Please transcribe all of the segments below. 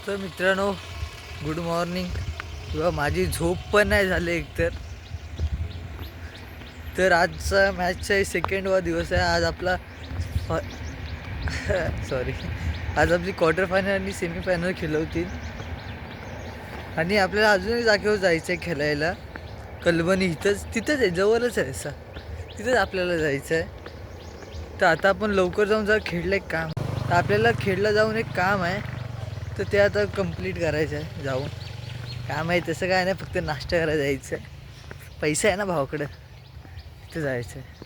तर मित्रांनो, good morning. किंवा माझी झोप पण नाही झाली एकतर. तर आजचा मॅचचा सेकंड दिवस आहे. आज आपला सॉरी आज आपली क्वार्टर फायनल आणि सेमीफायनल खेळवतील आणि आपल्याला अजूनही जागेवर जायचं आहे खेळायला. कलबनी तिथंच आहे, जवळच आहे असा, तिथंच आपल्याला जायचं आहे. तर आता आपण लवकर जाऊन जर खेळलं एक काम, तर आपल्याला खेळला जाऊन एक काम आहे, तर ते आता कंप्लीट करायचं आहे. जाऊन काम आहे तसं काय नाही, फक्त नाश्ता करायला जायचं आहे. पैसा आहे ना भावाकडं, तिथं जायचं आहे.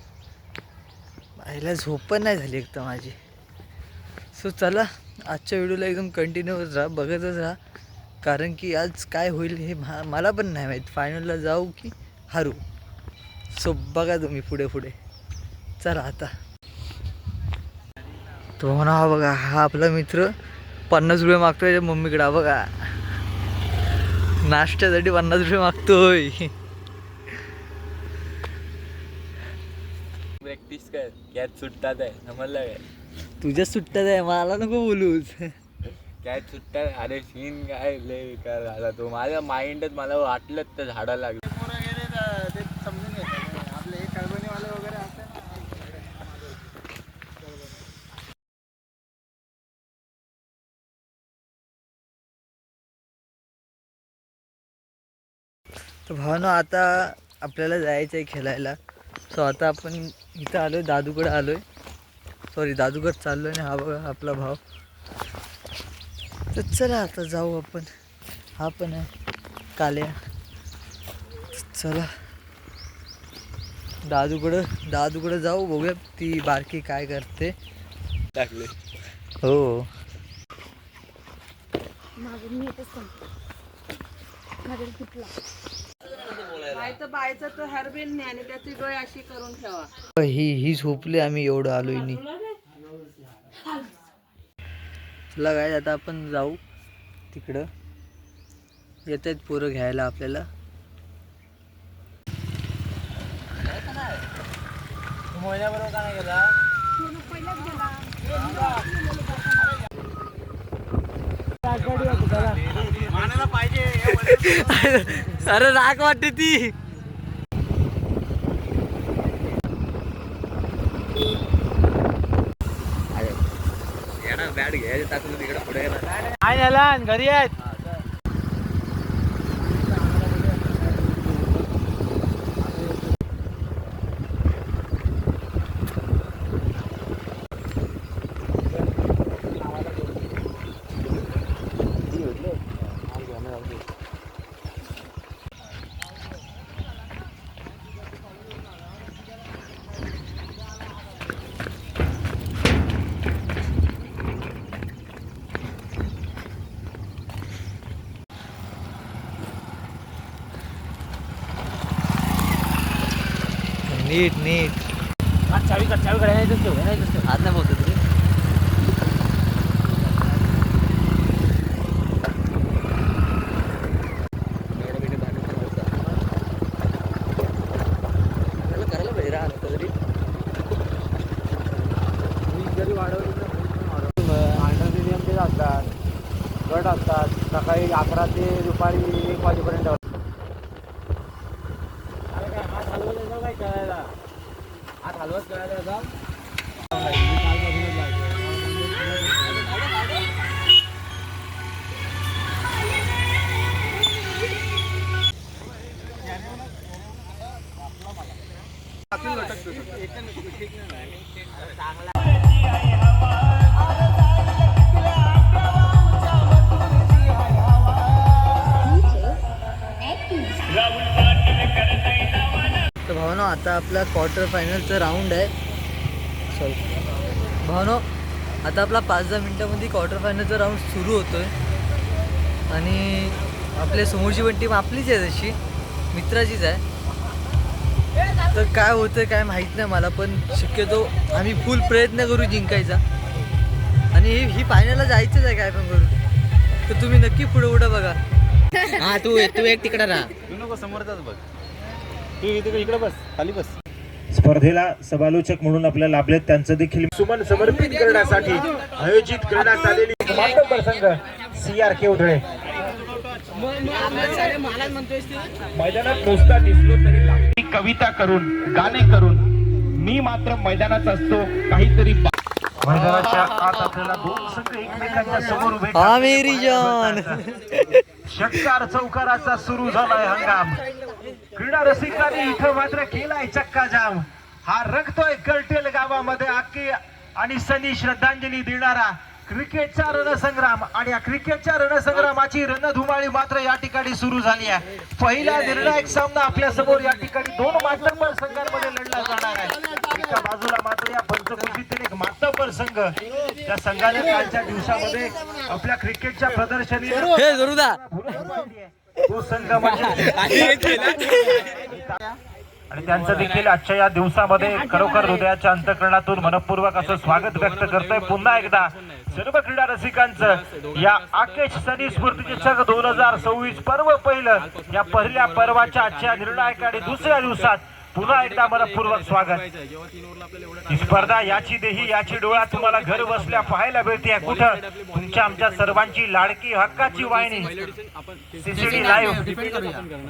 बाहेरला झोप पण नाही झाली एकदम माझी. सो चला, आजच्या व्हिडिओला एकदम कंटिन्यूअस राहा, बघतच राहा. कारण की आज काय होईल हे मला पण नाही माहीत. फायनलला जाऊ की हारू. सो बघा तुम्ही पुढे पुढे. चला आता. तो म्हणा, हा बघा, हा आपला मित्र 50 रुपये मागतोय मम्मीकडे. हा बघा, नाश्त्यासाठी 50 रुपये मागतोय. प्रॅक्टिस कर, कॅच सुटतात आहे, समजलं काय? तुझ्या सुट्ट्यात आहे, मला नको बोलूच. कॅच सुटतात. अरे सीन काय लय बेकार झाला तो. माझ्या माइंडच मला वाटलं तर झाडाला लागलं. ते समजून घेतात आपले हे कळबणीवाले वगैरे असते ना. तर भावनो, आता आपल्याला जायचं आहे खेळायला. सो आता आपण इथं आलो आहे, दादूकडे आलो आहे. सॉरी, दादूकडे चाललो आहे. हा बघा आपला भाव. तर चला आता जाऊ आपण. हा पण आहे काल्या. चला दादूकडं जाऊ, बघूया ती बारकी काय करते. टाकले हो, बायचं तर हरबील नाही आणि त्याची डोळे अशी करून ठेवा. ही झोपली, आम्ही एवढं आलोय नी. चला काय, आता आपण जाऊ तिकडं. येत आहेत पोरं घ्यायला आपल्याला. महिन्याबरोबर का नाही गेला? मानायला पाहिजे. अरे राग वाटते ती. बॅट घ्यायचं टाकून तिकडे पुढे गेला. काय झालं, घरी आहेत? नीट नीट. चावी घड्याळायचं हात नाही बोलतो तुझे. करायला पाहिजे राहा तरी. जरी वाढवली अंडर मिडियम ते असतात, गट असतात. सकाळी 11 ते दुपारी 1 वाजेपर्यंत. हात हलवत जाऊ काय करायला, हात हलवत करायला जाऊ. तर भावनो, आता आपला क्वार्टर फायनलचा राऊंड आहे. सॉरी भावनो, आता आपला 5-10 मिनटामध्ये क्वार्टर फायनलचा राऊंड सुरू होतो आहे. आणि आपल्या समोरची पण टीम आपलीच आहे, तशी मित्राचीच आहे. तर काय होतं काय माहीत नाही मला, पण शक्यतो आम्ही फुल प्रयत्न करू जिंकायचा. आणि ही फायनलला जायचंच आहे काय पण करू. तर तुम्ही नक्की पुढे बघा. हा, तू एक तिकडे राहा, तू नको समोरचाच बघ. तू इकडे बस, खाली बस. स्पर्धेला समालोचक म्हणून आपल्याला लाभलेत त्यांचं देखील सुमन समर्पित करण्यासाठी आयोजित करण्यात आलेली समांतर प्रसंग CRK उधळे. मैदानात नुसता दिसलो तरी लागते. कविता करून गाणे करून मी मात्र मैदानात असतो काहीतरी. मैदानाच्या आत आपल्याला दोन संघ एकमेकांच्या समोर उभे हा मेरी जान. षटकार चौकाराचा सुरू झालाय हंगाम. क्रीडा रसिकांनी इथं मात्र केलाय चक्का जाम. हा रंगतोय गलटेल गावामध्ये आके आणि सनी श्रद्धांजली देणारा क्रिकेटचा रणसंग्राम. आणि या क्रिकेटच्या रणसंग्रामाची रणधुमाळी मात्र या ठिकाणी सुरू झाली आहे. पहिला निर्णायक सामना आपल्या समोर या ठिकाणी दोन मातब्बर संघांमध्ये लढला जाणार आहे. एका बाजूला मात्र या पंचकृषीतील एक मातब्बर संघ त्या संघाने कालच्या दिवसामध्ये आपल्या क्रिकेटच्या प्रदर्शनीला हे जरूदा तो संघ म्हणजे आणि त्यांचं देखील आजच्या या दिवसामध्ये खरोखर हृदयाच्या अंतःकरणातून मनपूर्वक असं स्वागत व्यक्त करतोय पुन्हा एकदा सर्व क्रीडा रसिकांचं या आकेश सनी स्मृती चषक 2026 पर्व पहिलं. या पहिल्या पर्वाच्या आजच्या निर्णायक आणि दुसऱ्या दिवसात पुन्हा एकदा मनपूर्वक स्वागत. ही स्पर्धा याची देही याची डोळा तुम्हाला घर बसल्या पाहायला मिळते. कुठं तुमच्या आमच्या सर्वांची लाडकी हक्काची वाहिनी CCD लाईव्ह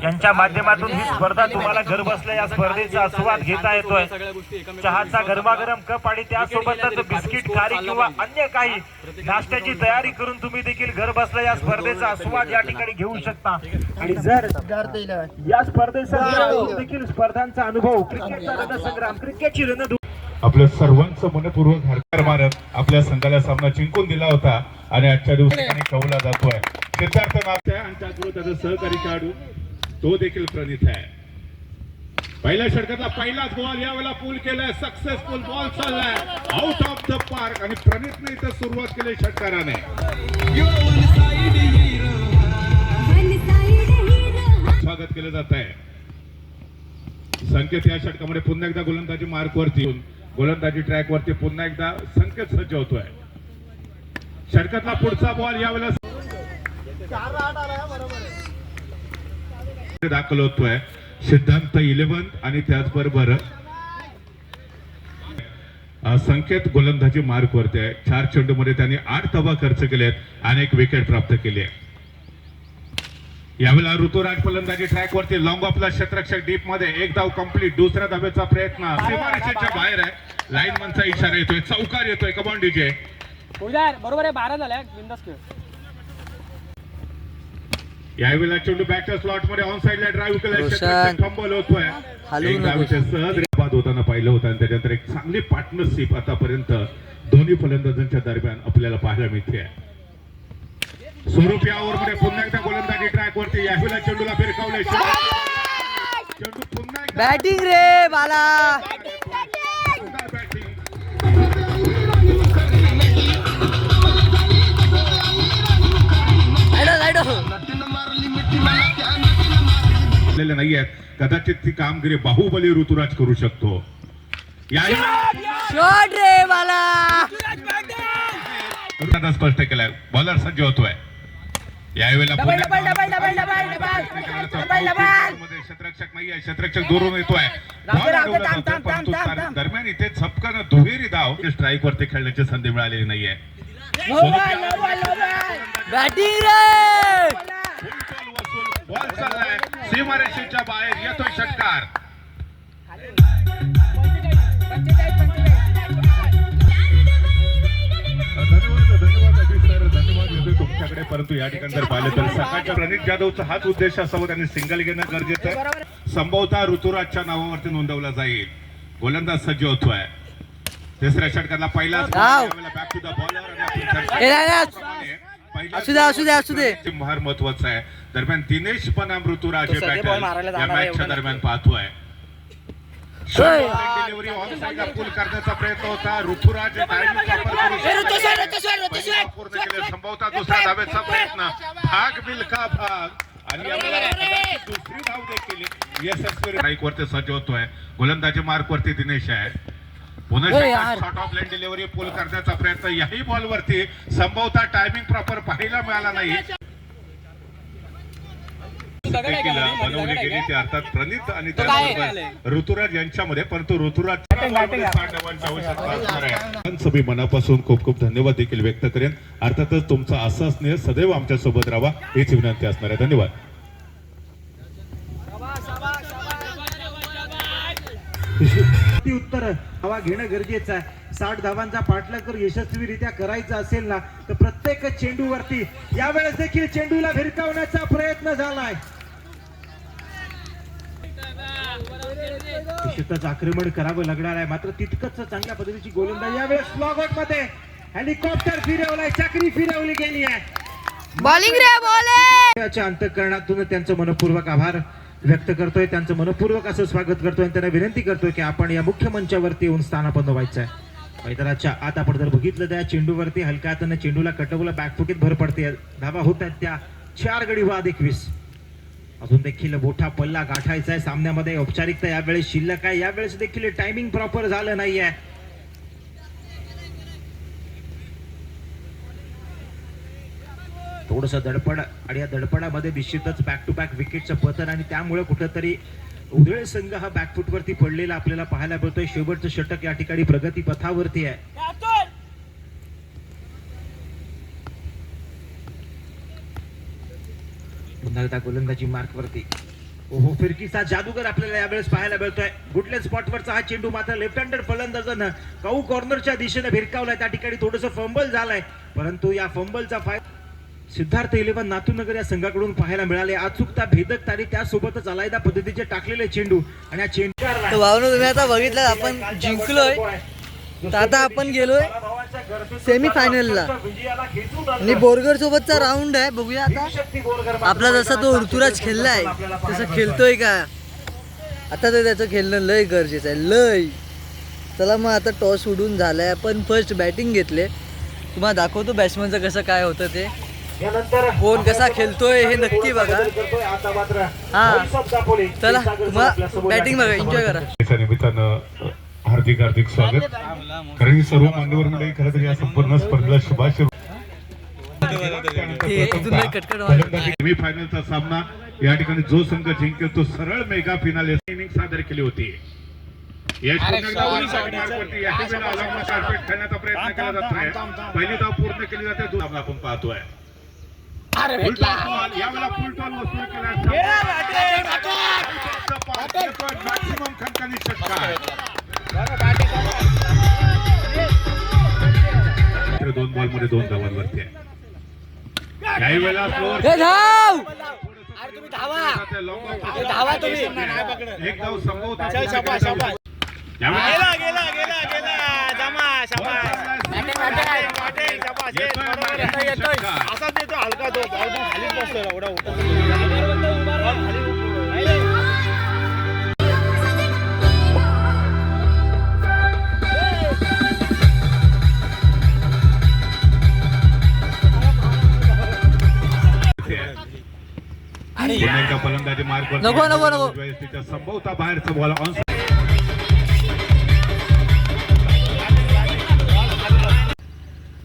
यांच्या माध्यमातून ही स्पर्धा तुम्हाला घर बसल्या या स्पर्धेचा आस्वाद घेता येतोय. चहाचा गरमागरम कप आणि त्यासोबतच बिस्किट खारी किंवा अन्य काही नाश्त्याची तयारी करून तुम्ही देखील घर बसल्या या स्पर्धेचा आस्वाद या ठिकाणी घेऊ शकता. आणि जर या स्पर्धेचा देखील स्पर्धांचा अनुभव क्रिकेटचा रणसंग्राम क्रिकेटची रणधुमाळी आपल्या सर्वांचं मनपूर्वक हार्दिक मारत आपल्या संघाला सामना जिंकून दिला होता आणि आजच्या दिवशी कवला जातोय. सिद्धार्थ नाथ आणि त्याचबरोबर त्याचा सहकारी खेळाडू तो देखील प्रणित आहे. पहिल्या षटकातला पहिलाच बॉल यावेळेला पूल केलाय. सक्सेसफुल बॉल चाललाय आउट ऑफ द पार्क आणि प्रणितने इथं सुरुवात केली षटकाराने. स्वागत केलं जात आहे. संकेत या षटकामध्ये पुन्हा एकदा गोलंदाजी मार्क वरती गोलंदाजी ट्रॅक वरती पुन्हा एकदा संकेत सज्ज होतोय. षटकातला पुढचा बॉल यावेळेला दाखल होतोय. सिद्धांत 11 आणि त्याचबरोबर संकेत गोलंदाजी मार्क वरती आहे. 4 चेंडूमध्ये त्यांनी 8 धावा खर्च केलेत आणि 1 विकेट प्राप्त केली आहे. यावेळेला ऋतुराज फलंदाजी ट्रॅक वरती लॉंग ऑफला क्षेत्ररक्षक डीप मध्ये 1 धाव कंप्लीट. दुसऱ्या धावेचा प्रयत्न सीमारेषेच्या बाहेर आहे. लाईनमनचा इशारा येतोय. चौकार येतोय. कमॉन डीजे बरोबर आहे. 12 झाल्या बिंदास खेळ. यावेळेला चेंडू बॅकच्या स्लॉट मध्ये ऑन साइडला ड्राईव्ह केलाय. फंबल होतोय. एक धावेचे सहज बाद होताना पाहिलं होतं आणि त्याच्यानंतर एक चांगली पार्टनरशिप आतापर्यंत दोन्ही फलंदाजांच्या दरम्यान आपल्याला पाहायला मिळते. स्वरूप या ओव्हरमध्ये पुन्हा एकदा गोलंदाजी ट्रॅक वरती. यावेळेला चेंडूला फिरकावले. चेंडू पुन्हा एकदा बॅटिंग रे बाला. नाही आहेत. कदाचित ती कामगिरी बाहुबली ऋतुराज करू शकतो. शॉट रे बाला. स्पष्ट केलाय. बॉलर सज्ज होतोय. यावेळेला क्षेत्ररक्षक नाहीये. क्षेत्ररक्षक दुरून येतोय. दरम्यान इथे झपकन दुहेरी धाव स्ट्राईक वरती खेळण्याची संधी मिळालेली नाहीये. बॅटिंग रे. बॉल चाललाय. सीमारेषेच्या बाहेर येतोय षटकार. धन्यवाद तुमच्याकडे. परंतु या ठिकाणी जर पाहिलं तर सकाळच्या प्रणित जाधवचा हाच उद्देश असावा. त्यांनी सिंगल घेणं गरजेचं आहे. संभवतः ऋतुराजच्या नावावरती नोंदवला जाईल. गोलंदाज सज्ज होतोय. तिसऱ्या षटकातला पहिला बॅक टू द बॉलर. असू दे. फार महत्वाचं आहे. दरम्यान दिनेश पनाम ऋतुराज या मॅचच्या दरम्यान पाहतोय. डिलिव्हरी ऑन साइडला पूल करण्याचा प्रयत्न होता. ऋतुराज पूर्ण केले. संभवतः दुसऱ्या धावेचा प्रयत्न. भाग बिलका भाग आणि दुसरी धाव देखील यशस्वी स्ट्राईक वरती सज्ज होतोय. गोलंदाजी मार्क वरती दिनेश आहे. पुन्हा शॉर्ट ऑफ लाईन डिलिव्हरी पूल करण्याचा प्रयत्न. याही बॉल वरती संभवतः टायमिंग प्रॉपर पाहायला मिळाला नाही. देखील बनवली गेली ती अर्थात प्रणित आणि त्याचबरोबर ऋतुराज यांच्यामध्ये, परंतु ऋतुराज सभी मनापासून खूप खूप धन्यवाद देखील व्यक्त करेन. अर्थातच तुमचा असा स्नेह सदैव आमच्या सोबत राहावा हीच विनंती असणार आहे. धन्यवाद. उत्तर हवा घेणं गरजेचं आहे. 60 धावांचा पाठलाग जर यशस्वीरित्या करायचा असेल ना तर प्रत्येक चेंडूवरती यावेळेस देखील चेंडूला भिरकावण्याचा प्रयत्न झालाय. निश्चितच आक्रमण करावं लागणार आहे, मात्र तितकंच चांगल्या पद्धतीची गोलंदाजी यावेळेस स्लॉग आउट मध्ये हेलिकॉप्टर फिरवलाय, चाकरी फिरवली गेली आहे. बॉलिंग रे बॉलिंग. अंतःकरणातून त्यांचं मनपूर्वक आभार व्यक्त करतोय, त्यांचं मनपूर्वक असं स्वागत करतोय आणि त्यांना विनंती करतोय की आपण या मुख्य मंचावरती येऊन स्थानापन्न व्हायचं आहे. मैदानाच्या आत आपण जर बघितलं त्या चेंडूवरती हलक्या हाताने चेंडूला कटवलं, बॅकफुटीत भर पडते. धावा होत आहेत त्या 4 गडी बाद 21. अजून देखील मोठा पल्ला गाठायचा आहे सामन्यामध्ये. औपचारिकता यावेळेस शिल्लक आहे, यावेळेस देखील टायमिंग प्रॉपर झालं नाहीये. थोडस दडपण आणि या दडपणामध्ये निश्चितच बॅक टू बॅक विकेटचं पतन आणि त्यामुळे कुठंतरी उधळे संघ हा बॅकफुटवरती पडलेला आपल्याला पाहायला मिळतोय. शेवटचं षटक या ठिकाणी प्रगती पथावरती आहे. पुन्हा एकदा गोलंदाजी मार्कवरती ओहो फिरकीचा जादूगर आपल्याला यावेळेस पाहायला मिळतोय. गुडलेट स्पॉटवरचा हा चेंडू मात्र लेफ्ट हँडेड फलंदाजानं काऊ कॉर्नरच्या दिशेने भिरकावलाय. त्या ठिकाणी थोडंसं फंबल झालाय, परंतु या फंबलचा फायदा सिद्धार्थ 11 नाथूनगर या संघाकडून पाहायला मिळाले. अचूकता, भेदकता आणि त्यासोबतच अलायदा पद्धतीचे टाकलेले चेंडू आणि या चेंडू तुम्ही आता बघितलं आपण जिंकलोय, तर आता आपण गेलोय सेमी फायनलला आणि बोरगर सोबतचा राऊंड आहे. बघूया आता आपला जसा तो ऋतुराज खेळलाय तसं खेळतोय का. आता तर त्याचं खेळणं लय गरजेचं आहे, लय. चला मग आता टॉस उडून झालाय, आपण फर्स्ट बॅटिंग घेतले. तुम्हाला दाखवतो बॅट्समनचं कसं काय होतं ते, कोण कसा खेळतोय हे नक्की बघा. हा चला मग बॅटिंग बघा, एन्जॉय करा. त्या निमित्तानं हार्दिक हार्दिक स्वागत. कारण ही सर्व मान्यवर मंडळी खरं तर या संपूर्ण स्पर्धेला शुभाशय. सेमी फायनलचा सामना या ठिकाणी जो संघ जिंकेल तो सरळ मेगा फिनाले इनिंग सादर केली होती. खेळण्याचा प्रयत्न केला जातोय. पहिली धाव पूर्ण केली जाते, दुसरा आपण पाहतोय. यावेळेला फुल टॉल वसूल केला. मॅक्सिमम खनखनी षटकार. 2 बॉलमध्ये 2 धावांवरती आहे. काही वेळेला एक धाव संभवत फलंदाजी मार्ग तिच्या संभवता बाहेरचा बॉल ऑन.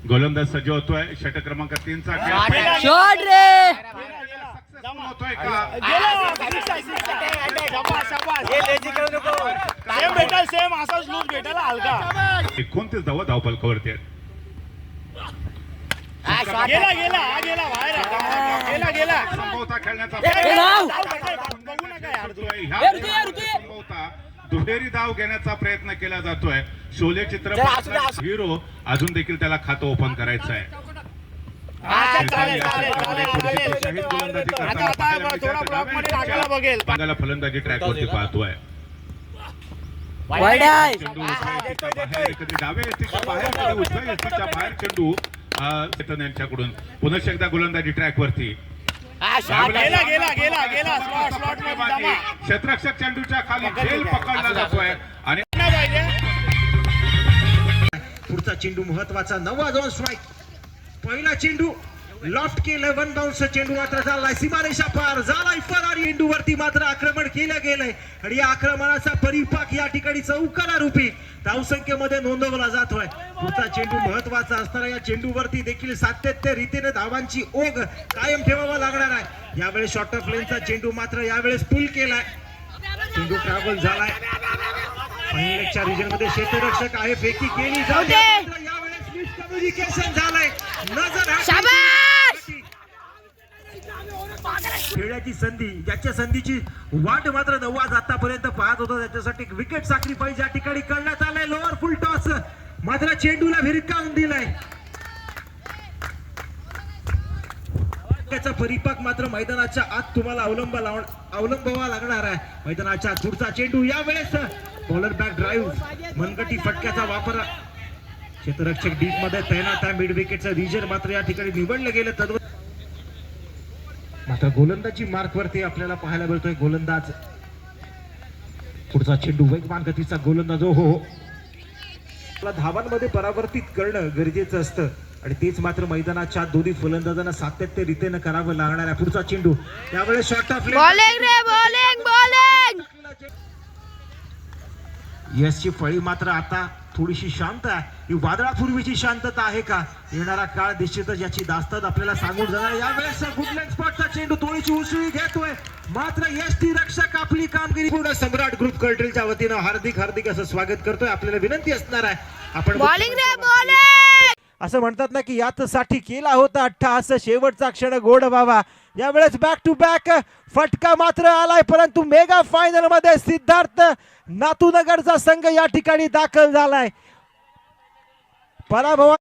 गोलंदाज सज्ज होतोय. षटक क्रमांक 3चा शॉट रे होतोय का 29 धावा धावफलकावरती आहेत. संभवता खेळण्याचा दुहेरी धाव घेण्याचा प्रयत्न केला जातोय. शोले चित्रपट हिरो अजून देखील त्याला खातं ओपन करायचं आहे. फलंदाजी ट्रॅकवरती पाहतोय. कधी डाव्या यष्टीच्या बाहेर, कधी उजव्या यष्टीच्या बाहेर चेंडू चेतन यांच्याकडून पुन्हा एकदा गोलंदाजी ट्रॅकवरती. क्षेत्ररक्षक चेंडूच्या खाली झेल पकडला जातोय आणि पुढचा चेंडू महत्वाचा. 9 स्ट्राईक. पहिला चेंडू लॉफ्ट केलं, वन बाउन्स चेंडू मात्र झालाय सीमारेषा पार, झालाय फरारी चेंडूवरती मात्र आक्रमण केलं गेलंय आणि या आक्रमणाचा परिपाक या ठिकाणी चौकारा रूपी धावसंख्येमध्ये नोंदवला जातोय. पुढचा चेंडू महत्वाचा असणारा या चेंडूवरती देखील सातत्य रीतीने धावांची ओघ कायम ठेवावा लागणार आहे. यावेळेस शॉर्ट ऑफ लेनचा चेंडू मात्र यावेळेस पुल केलाय, चेंडू ट्रॅव्हल झालाय पहिल्याच्या रिजन मध्ये, क्षेत्ररक्षक आहे, फेकी केली जाते, यावेळेस मिसकम्युनिकेशन झालंय, नजर खेळण्याची संधी, ज्याच्या संधीची वाट मात्र नवाज आतापर्यंत पाहत होता त्याच्यासाठी विकेट सॅक्रिफाईस या ठिकाणी करण्यात आलाय. लोअर फुल टॉस मात्र चेंडूला भिरकावून दिलाय, त्याचा परिपाक मात्र मैदानाच्या आत तुम्हाला अवलंबावा लागणार आहे. मैदानाच्या पुढचा चेंडू, यावेळेस बॉलर बॅक ड्राईव्ह मनगटी फटक्याचा वापर, क्षेत्ररक्षक डीप मध्ये तैनात आहे. मिड विकेटचं रिजन मात्र या ठिकाणी निवडलं गेलं, मात्र गोलंदाजी मार्क वरती आपल्याला पाहायला मिळतोय गोलंदाज. पुढचा चेंडू वेगवान गतीचा गोलंदाज, हो धावांमध्ये परावर्तित करणं गरजेचं असतं आणि तेच मात्र मैदानाच्या दोन्ही फलंदाजांना सातत्य रीतीने करावं लागणार आहे. पुढचा चेंडू, यावेळेस शॉर्ट ऑफ यशची फळी मात्र आता थोडीशी शांत आहे. ही वादळापूर्वीची शांतता आहे का? येणारा काळ निश्चितच याची दास्तान आपल्याला सांगून जाणार. यावेळेस गुडलँड स्पॉटचा चेंडू थोडीशी उसळी घेतोय, मात्र यष्टी रक्षक आपली कामगिरी पूर्ण सम्राट ग्रुप कर्टेलच्या वतीनं हार्दिक असं स्वागत करतोय. आपल्याला विनंती असणार आहे, आपण असं म्हणतात ना की यासाठी केला होता अट्टहास, शेवटचा क्षण गोड व्हावा. यावेळेस बॅक टू बॅक फटका मात्र आलाय, परंतु मेगा फायनल मध्ये सिद्धार्थ नातूनगरचा संघ या ठिकाणी दाखल झालाय. पराभव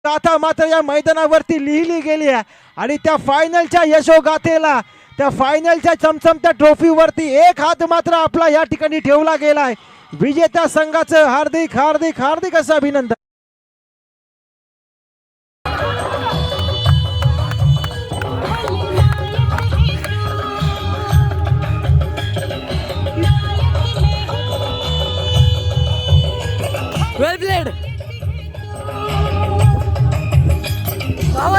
गाथा मात्र या मैदानावरती लिहिली गेली आहे आणि त्या फायनलच्या यशोगाथेला, त्या फायनलच्या चमचमत्या ट्रॉफीवरती एक हात मात्र आपला या ठिकाणी ठेवला गेलाय. विजेत्या संघाचं हार्दिक असं अभिनंदन. वेल प्लेड.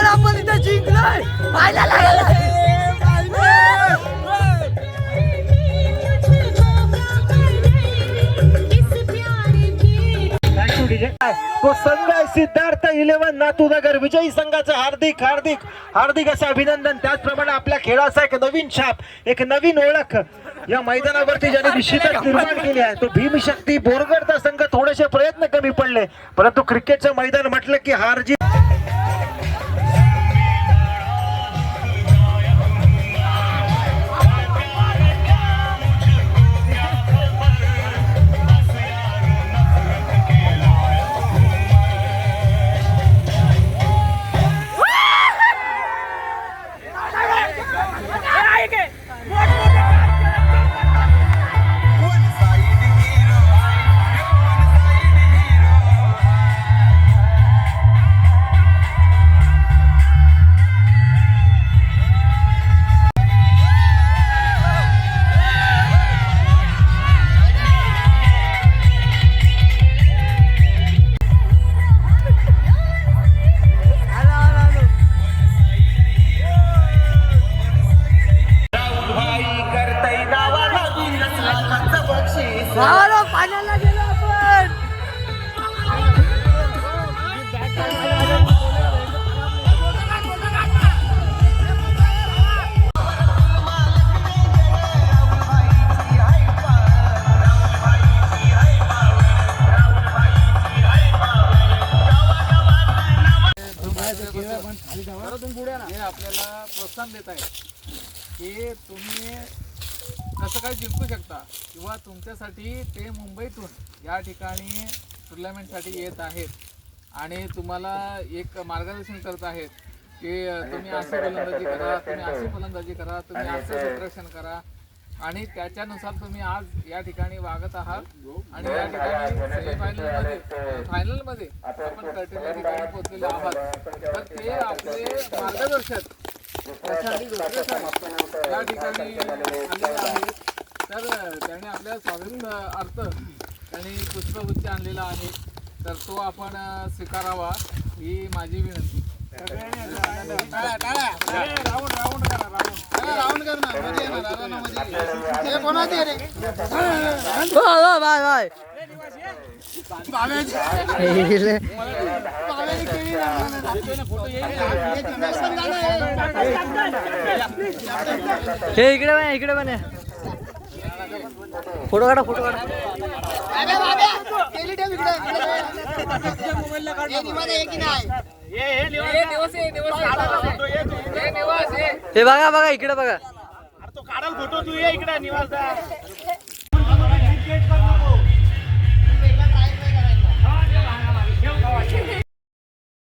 आपण इथं जिंकलोय, तो संघ आहे सिद्धार्थ 11 नातूनगर, विजयी संघाचं हार्दिक असं अभिनंदन. त्याचप्रमाणे आपल्या खेळाचा एक नवीन छाप, एक नवीन ओळख या मैदानावरती ज्याने निश्चितच निर्माण केली आहे, तो भीमशक्ती बोरगडचा संघ. थोडेसे प्रयत्न कमी पडले, परंतु क्रिकेटचं मैदान म्हटलं की हार जीत पाण्याला गेलो आपण. हे आपल्याला प्रोत्साहन देत आहे की तुम्ही कसं काय जिंकू शकता किंवा तुमच्यासाठी ते मुंबईतून या ठिकाणी टुर्नामेंटसाठी येत आहेत आणि तुम्हाला एक मार्गदर्शन करत आहेत की तुम्ही अशी गोलंदाजी करा, तुम्ही अशी फलंदाजी करा, तुम्ही असं क्षेत्ररक्षण करा आणि त्याच्यानुसार तुम्ही आज या ठिकाणी वागत आहात आणि या ठिकाणी फायनलमध्ये आपण कर्टेल या ठिकाणी पोहोचलेले आहात. तर ते आपले मार्गदर्शक प्रशांत धोत्रे साहेब या ठिकाणी आलेले आहेत. तर त्याने आपल्या स्वागतार्थ त्यांनी पुष्पगुच्छ आणलेला आहे, तर तो आपण स्वीकारावा ही माझी विनंती. बाय बाय हे इकडे पण फोटो काढा हे बघा इकडे बघा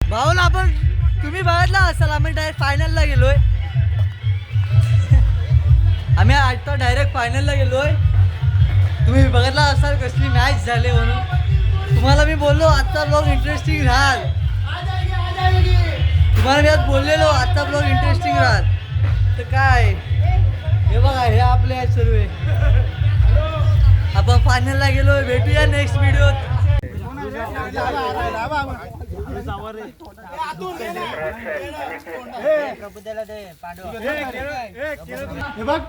भाऊला आपण तुम्ही बघितला असाल आम्ही डायरेक्ट फायनलला गेलोय आम्ही आता डायरेक्ट फायनलला गेलोय तुम्ही बघितला असाल कसली मॅच झाली म्हणून तुम्हाला मी बोललो आजचा ब्लॉग इंटरेस्टिंग राहाल तुम्हाला मी आज बोललेलो आजचा ब्लॉग इंटरेस्टिंग राहाल तर काय हे बघा हे आपले आहेत सर्व आपण फायनलला गेलोय भेटूया नेक्स्ट व्हिडिओत हे बघ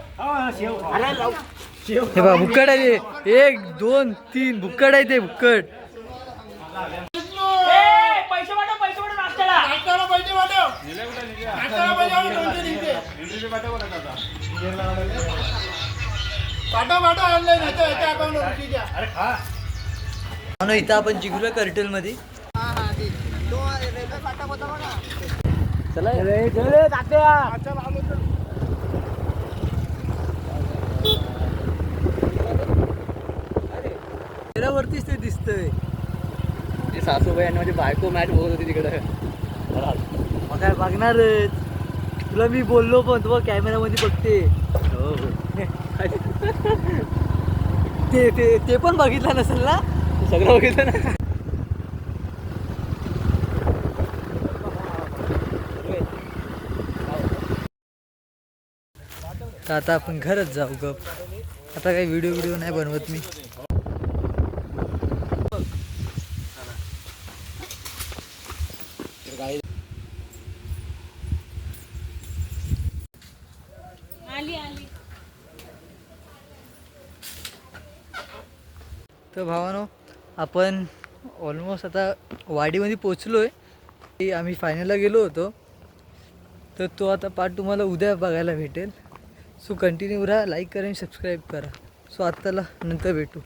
बुक्कड आहे ते 1 2 3 बुक्कड आहे ते बुक्कड इथं आपण जिंकलो कर्टल मध्ये चला वरतीच ते दिसतंय सासूबाई आणि माझी बायको मॅच बघत होती तिकडे मग काय बघणारच तुला मी बोललो पण तू कॅमेरामध्ये बघते ते पण बघितलं नसेल ना सगळं बघितलं ना तर आता आपण घरच जाऊ गप आता काही व्हिडिओ नाही बनवत मी तर भावानो आपण ऑलमोस्ट आता वाडीमध्ये पोचलो आहे आम्ही फायनलला गेलो होतो तर तो आता पार्ट तुम्हाला उद्या बघायला भेटेल सो कंटिन्यू राहा लाईक करा आणि सबस्क्राईब करा सो आत्ताला नंतर भेटू